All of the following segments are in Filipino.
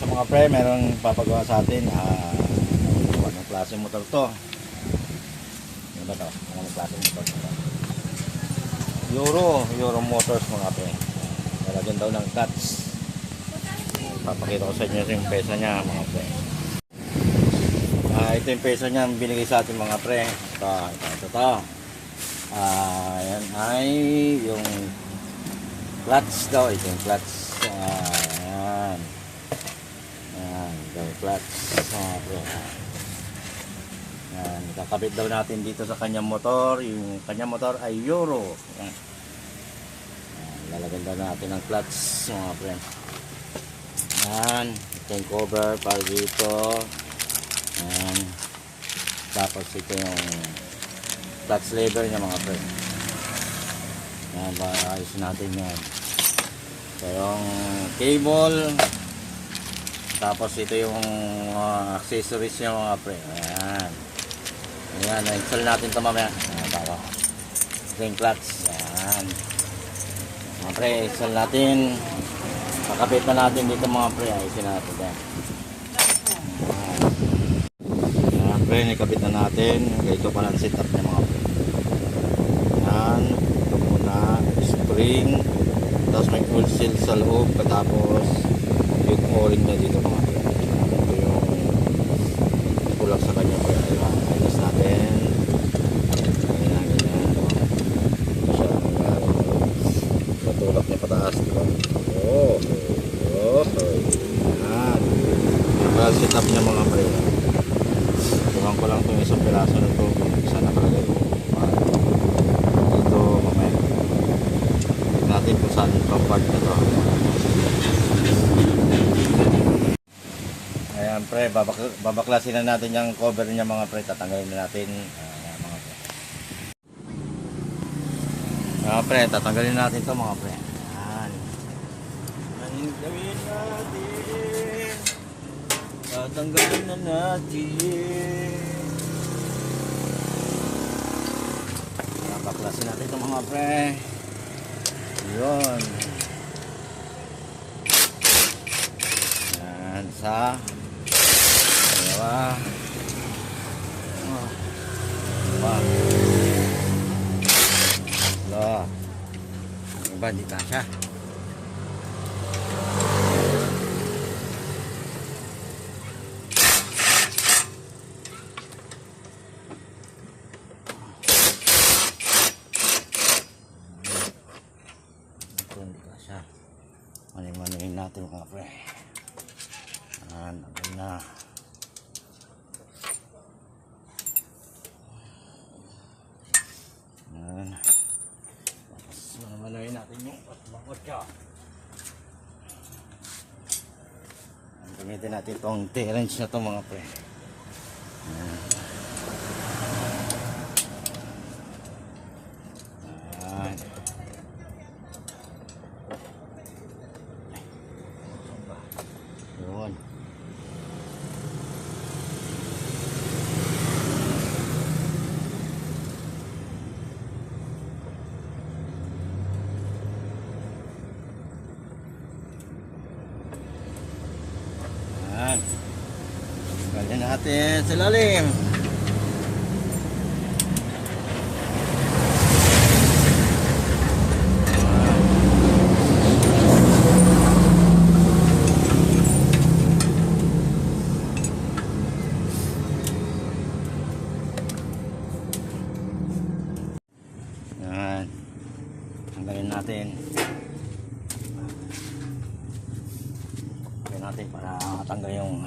Mga pre, merong papagawa sa atin. Anong klase motor to? Ano ba to? Anong klase motor to? Euro Motors mga pre. Lalagyan daw ng clutch. Papakita ko sa inyo yung pesa niya mga pre. Ito yung pesa niya binigay sa atin mga pre. Ito. Yan ay yung clutch daw. Ito yung clutch. Yan. Yung clutch mga pre. Yan. Kakabit daw natin dito sa kanyang motor. Yung kanyang motor ay Euro. Yan. Lalagyan daw natin ng clutch mga pre. Yan. Ito yung cover para dito. Yan. Tapos ito yung clutch lever niya mga pre. Yan. Ayusin natin yan. Ito yung cable. Tapos ito yung accessories niya mga pre. Ayan. Ayan. Na-install natin ito mamaya. Ito yung clutch. Ayan. Mga pre, install natin. Pakabit na natin dito mga pre. Ayusin natin yan. Ayan pre, nakabit na natin. Ito pa lang setup niya mga pre. Ayan. Ito muna. Spring. Tapos may full seal sa loob. Tapos yung o-ring na dito mga pre. Ito yung kulang sa kanya pre. Ayos natin. Ganyan. Ito siya. Matulak niya pataas. Diba? Yan. Yung setup niya mga pre. Tuwang ko lang itong isang piraso na ito. Isa nakalagay ko. Dito mamaya. Natin kung saan yung part na ito. Ayan pre, babaklasin na natin yung cover niya mga pre. Tatanggalin na natin mga pre. Mga pre, tatanggalin natin ito mga pre. Ayan. Tatanggalin natin. Tatanggalin na natin. Babaklasin natin ito mga pre. Yun. Yan sa dalawa. Iba di kasya. Manuhin natin mga pre. Agad na. Tapos manuhin natin yung bakot ka. Gamitin natin itong T-wrench na ito mga pre. Yun. Yan. Ganyan natin sa lalim. Tanggalin natin. Tanggalin natin para matanggal yung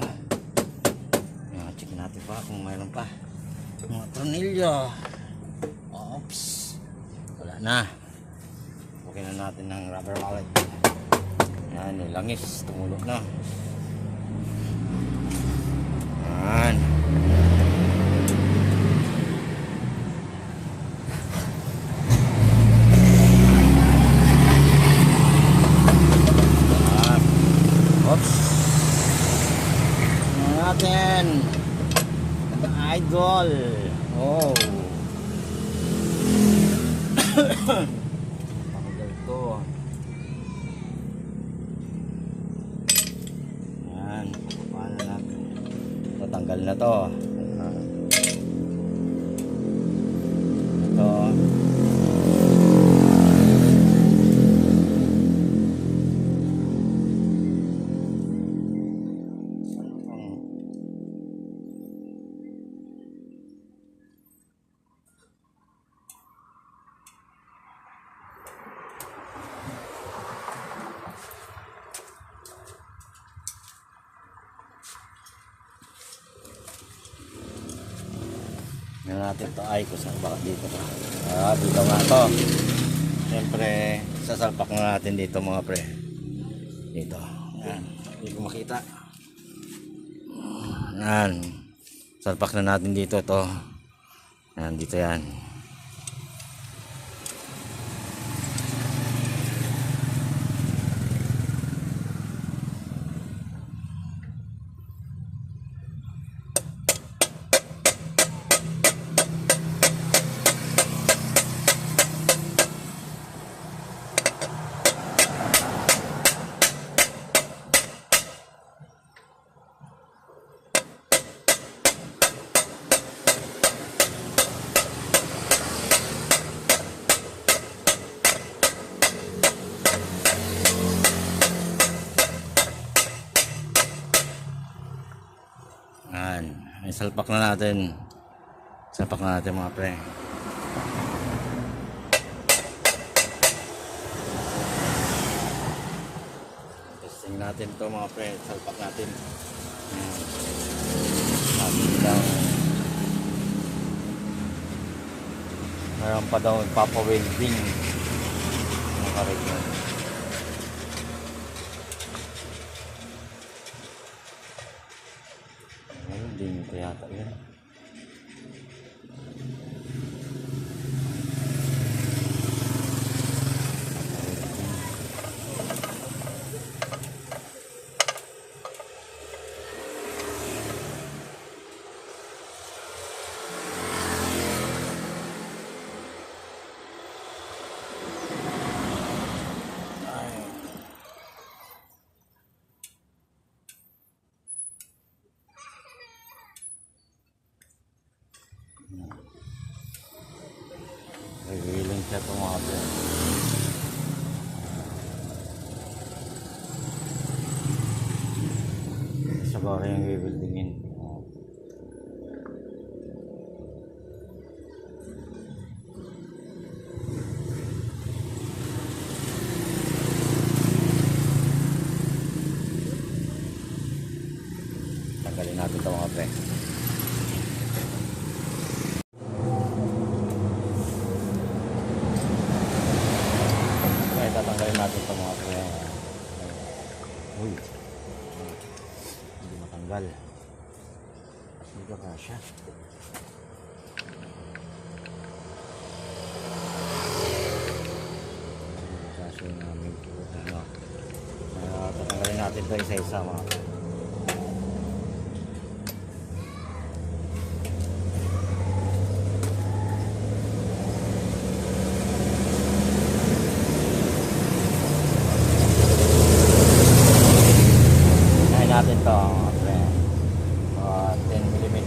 check natin pa kung mayroon pa mga tornilyo. Oops. Wala na. Okay na natin ng rubber mallet. Yan, yung langis. Tumulog na. Yan. Natin idol. Panggal to. Yan. tanggal na to. Ito. Yan natin to ay kung saan bakit dito. Dito nga to. Siyempre, sasalpak na natin dito mga pre. Dito. Yan. Hindi ko makita. Yan. Salpak na natin dito to. Yan, dito yan. Yan. Salpak na natin. Salpak na natin mga pre. Testing natin to mga pre. Salpak natin. Meron pa daw papa-welding. Nakarig na. Welding ko yata yun. Revealing siya itong mga pre. Sa bagay yung rebuildingin. Tanggalin natin ito mga pre. Tatanggalin natin ito mga pre. Uy, hindi matanggal. Hindi ka kasya. Kasya yung aming ano. Tatanggalin natin ito isa-isa mga pre. Natin to mga pre. 10mm.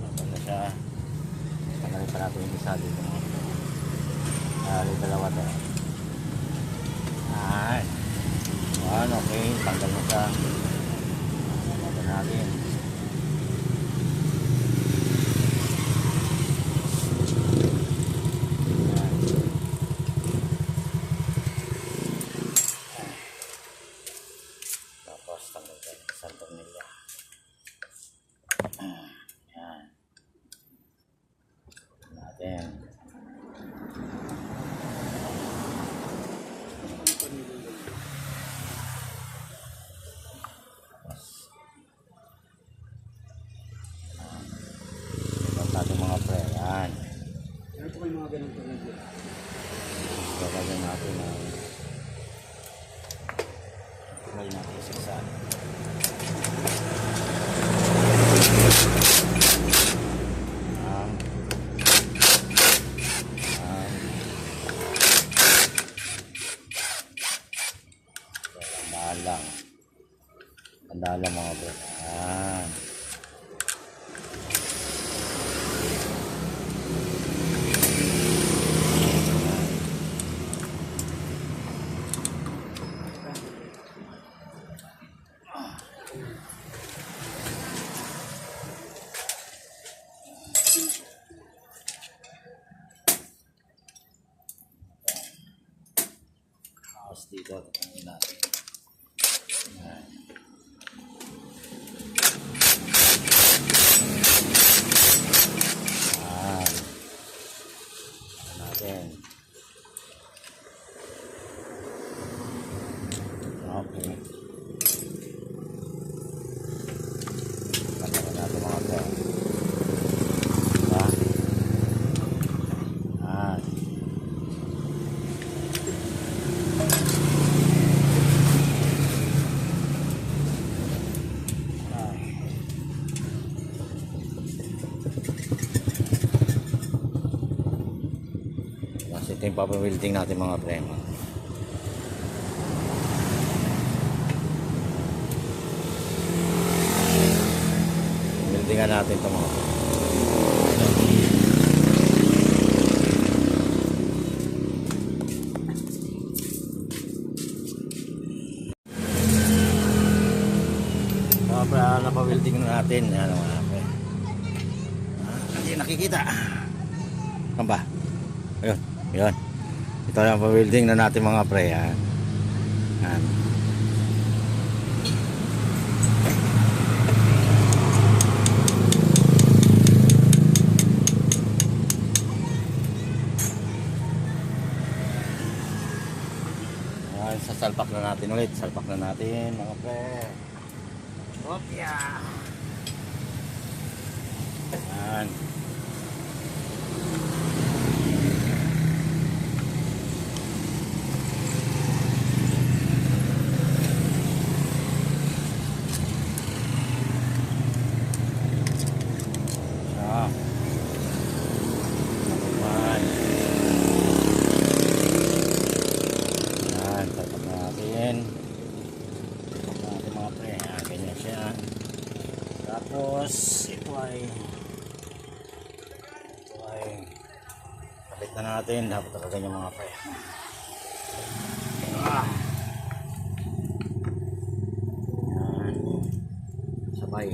Tapos na siya. Tanggalin pa natin yung isa dito mga pre. Dalawa to. Okay, tanggal na siya. Tanggal natin. Tapos tanggal ka isang tornilyo. Yan. Natin. Natin mga pre, yan. Ano po kayo mga ganun tornilyo? Gagawin natin ang tumal natin isa. Yan. Yan. Tandaan lang. Tandaan lang mga bro. Yan. Tapos dito, tatangin natin. Yan. Yan. Yan natin. Okay. Tatangin natin mga bro. Diba? Yan. Kasi ito yung papawilding natin mga prema. Wildingan natin ito mga prema. Mga prema, napawilding na natin. Ano mga prema. Hindi nakikita. Ano ba? Ayun. Yun. Ito yung pa-welding na natin mga pre. Yan. Yan. Yan. Sasalpak na natin ulit. Salpak na natin mga pre. Opya. Yan. Tapos ito ay kapit na natin. Dapat talaga yung mga pre. Yan. Sabay.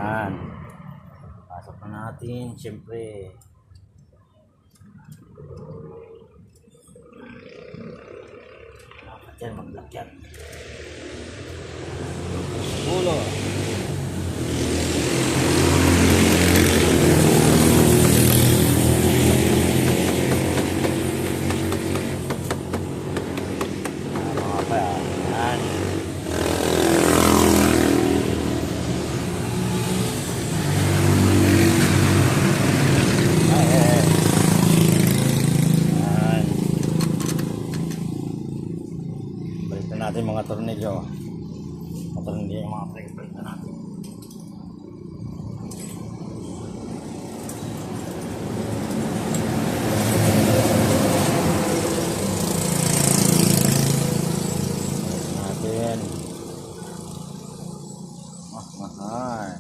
Yan. Pasok na natin. Siyempre. Dapat yan maglakyan. Ulo. Mga pa yan. Natin mga tornilyo. Mga tornilyo yung mga brake balik na natin. Balik natin. Mahal.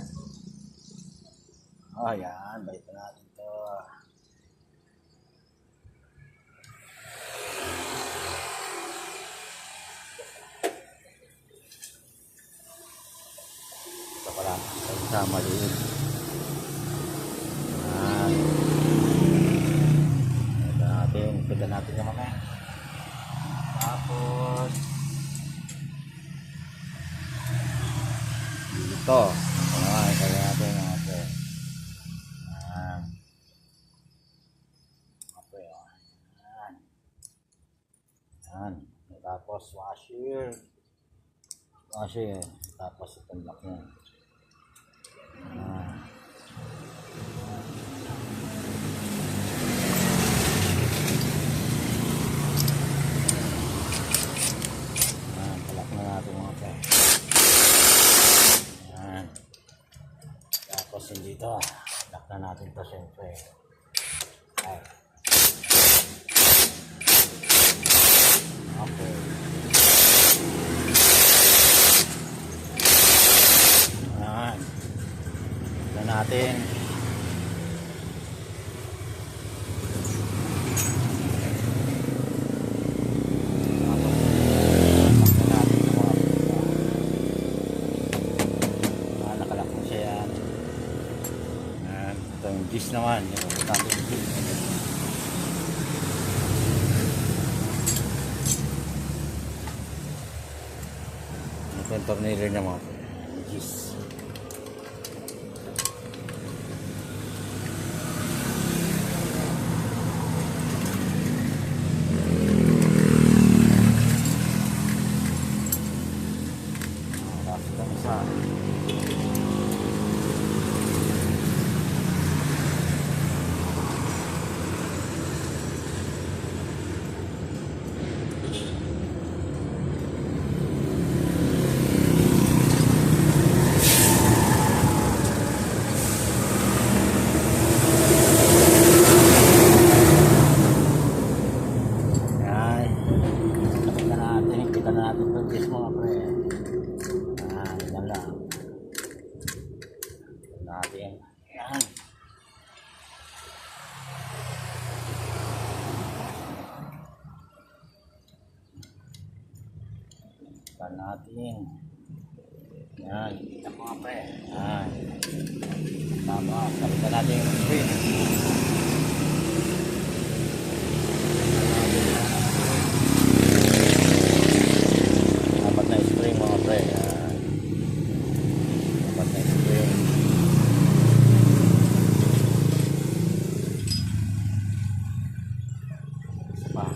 Oh, yan. Balik na natin to. sa maliit. Yan. Pita natin yung mamaya. Tapos dito. Ayan, kaya natin mga pre. Ayan. Mga pre, ayan. Ayan. Tapos washer. Washer. Tapos itong lock niya. Ayan. Ayan, palak na natin mga pre. Ayan. Tapos hindi ito. Lock na natin ito siyempre. Ayan. Okay. Ayan. Ito natin. Nakalak mo siya yan. Ayan. Ito yung gis naman. Ito yung gis. Ito yung tornillo niya mga gis. Tapos ito isa. Yan. Kita na natin itong gis mga pre. Yan lang. Natin. Yan. Kita natin. Yan. Kita mga pre. Yan. Tapos, kita natin yung screen. Dapat na spring mga pre. Yan. Dapat na spring. Isa pa.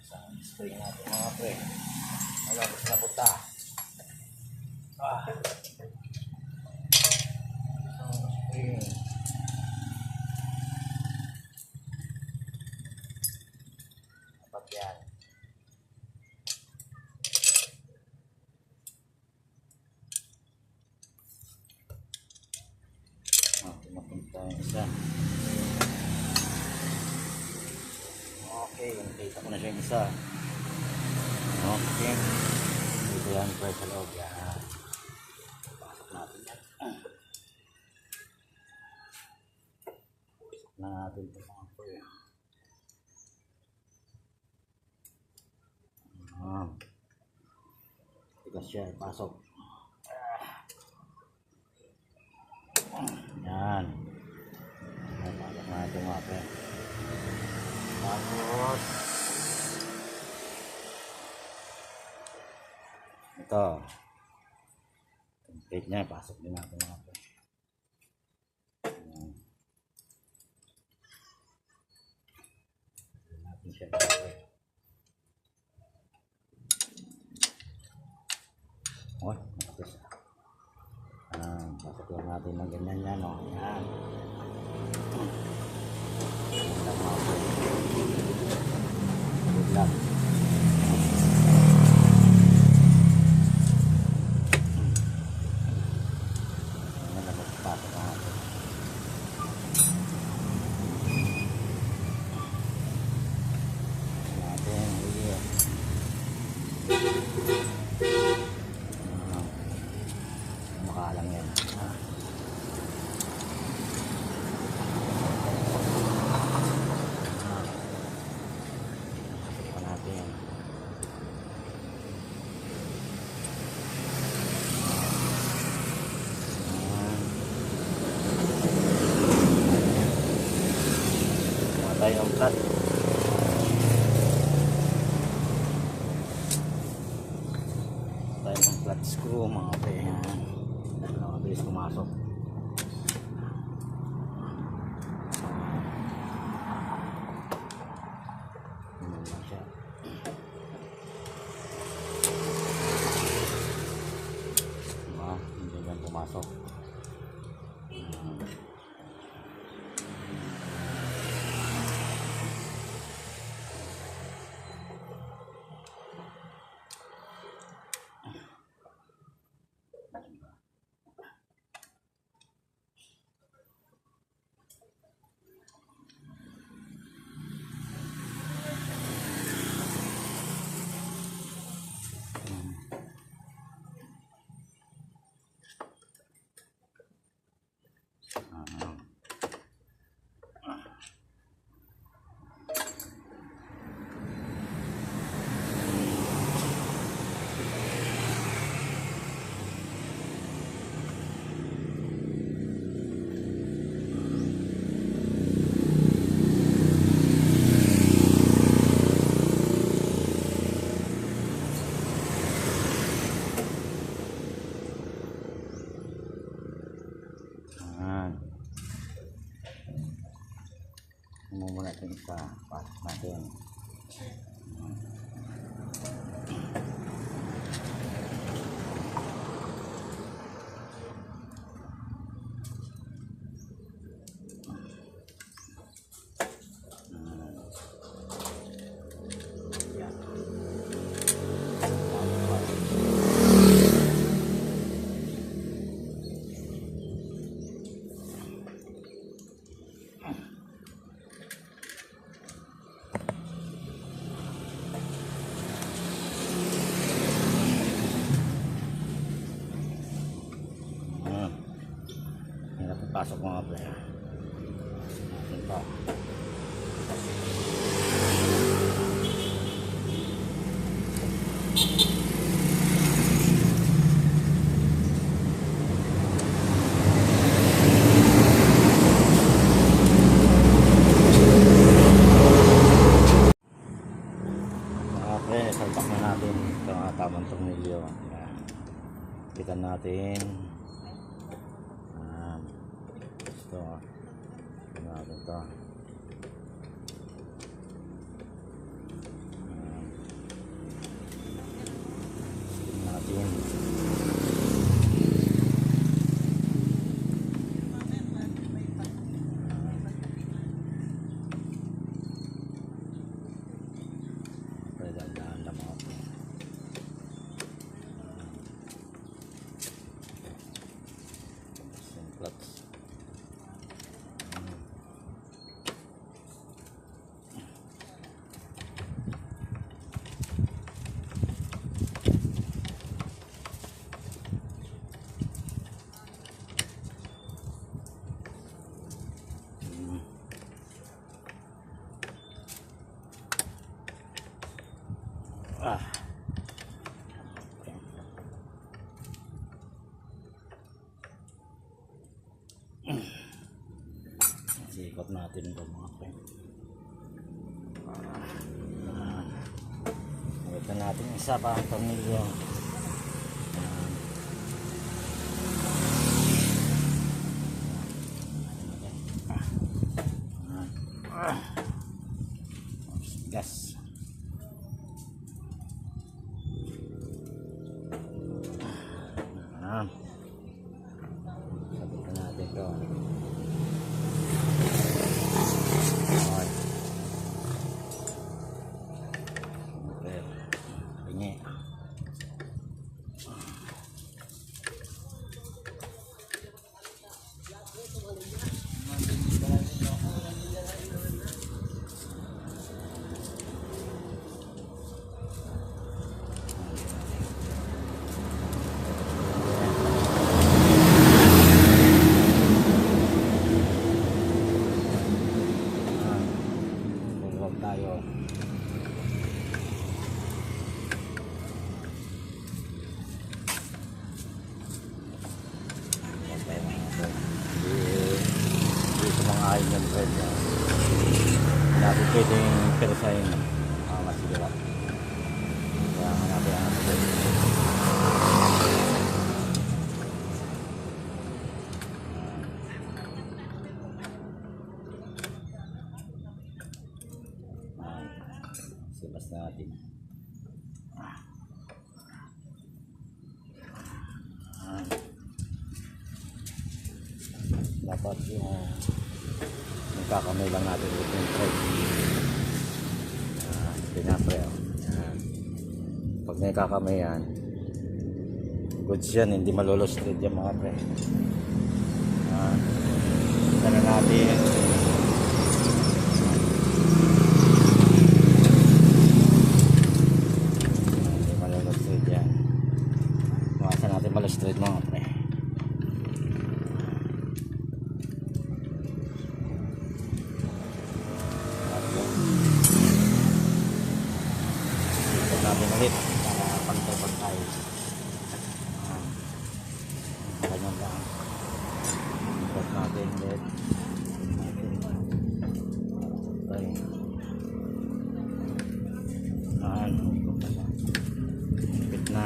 Isang spring natin mga pre. Wala, gusto na punta. Isang spring. Dapat yan. Pinapunta yung isa. Okay, nakita ko na siya yung isa. Okay. Dito yan, pre, sa loob yan. Pasok natin yan. Pasok na natin ito mga pre. Tigas siya, pasok. Yan. Pasok natin mga pre. Tapos ito yung plate niya, pasok din natin mga pre. Ayan. Ayan natin siya mga pre. Oh, nakapis. Pasok lang natin ng ganyan yan, o. Ayan. Ayan mga pre. Good luck. Makalang yan. tayo ng flat. Tayo ng flat screw mga pre. Mabilis pumasok. Hindi yan pumasok. Muna natin sa pasok natin. Pasok mga pre. Ito. Mga pre, salpak na natin ito ang tamang tornilyo. Pitan natin. Ito natin ito natin pwedang na mga po simplats. Sikot natin ito mga friend. Ito natin isa pa ang tornilyo. Gas. Sabitan natin ito. Dito mga ayun yung friend. natin pwedeng peresahin. Masigla. Kaya nga natin ang natin. Sibas natin. Dapat nagkakamay lang natin ito yung thread. Pinapre. Pag nagkakamay yan, goods yan, hindi malulos thread yan mga pre. Ito na natin. Hindi malulos thread yan. Makasan natin malulos thread mga pre. Natin ulit para pantay-pantay. Ganyan lang. Ikot natin ulit. Okay. Ikot na siya. Ikot na.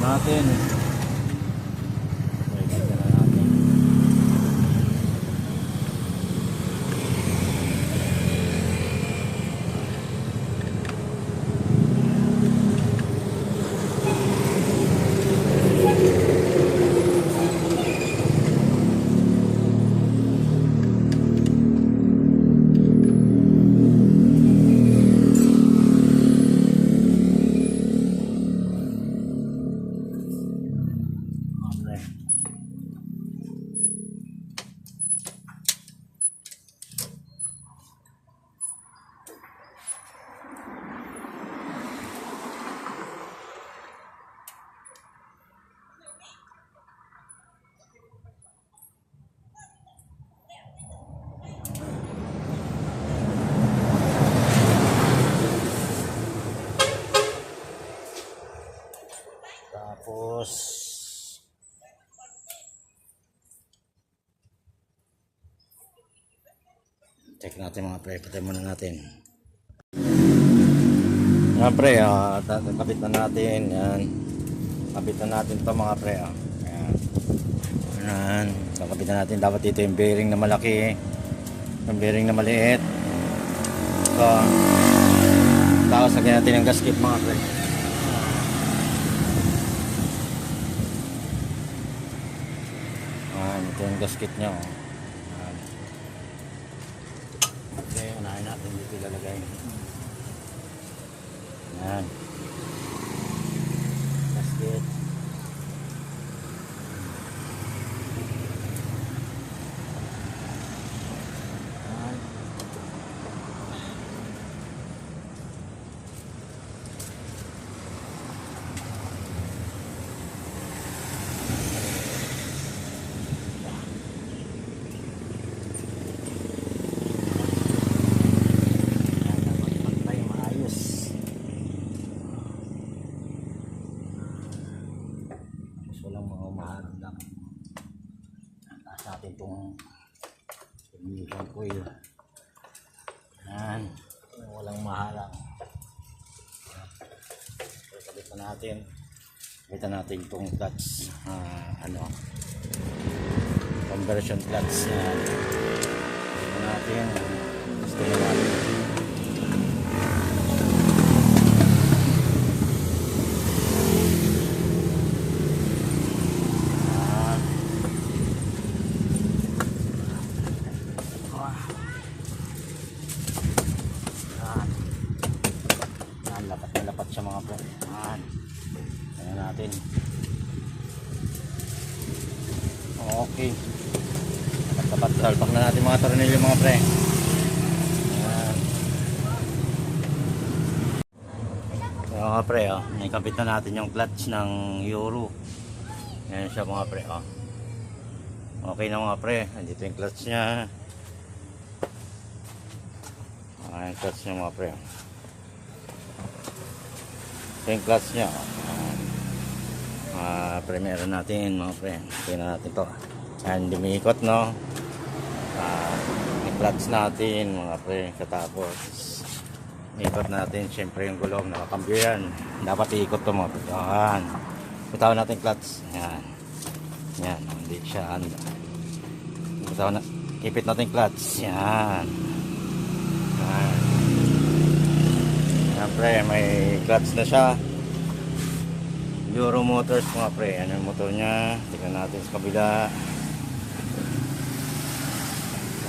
Natin. Kita na natin. Tapos check natin mga pre, patay muna natin. Yan pre, kapit na natin. Yan. Kapit na natin to mga pre. Yan. Yan. Kapit na natin. Dapat dito yung bearing na malaki, yung bearing na maliit. So, tapos lagyan natin yung gasket mga pre. Ito yung gasket nya. Okay, unahin natin dito ilalagay. Yan. Gasket. Yan. Natin itong pinilang coil. Yan. Walang mahalang. Kabit na natin. Kabit na natin itong clutch. Conversion clutch. Yan. Kabit na natin. Gusto na natin. Lapat siya mga pre. Ayan natin. Okay. Lapat. Salpak na natin mga tornilyo mga pre. Ayan. Ayan mga pre. Nakikapit na natin yung clutch ng Euro. Ayan siya mga pre. Okay na mga pre. Andito yung clutch niya. Yung clutch niya mga pre. Ito yung clutch niya. Primero natin mga pre. Tingnan natin to. Ayan, dumiikot no. Yung clutch natin mga pre. Katapos ikot natin. Siyempre yung gulong. Nakakambyo yan. Dapat iikot to mga pre. Ayan. Bitaw natin yung clutch. Ayan. Yan, hindi siya bitaw na. Ipit natin yung clutch. Yan. Yan. Yan pre, may clutch na siya. Euro Motors mga pre. Ano yung motor nya? Tingnan natin sa kabila.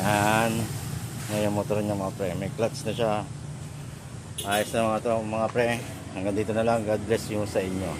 Yan. Yan yung motor nya mga pre. May clutch na siya. Ayos na mga to mga pre. Hanggang dito na lang. God bless you sa inyo.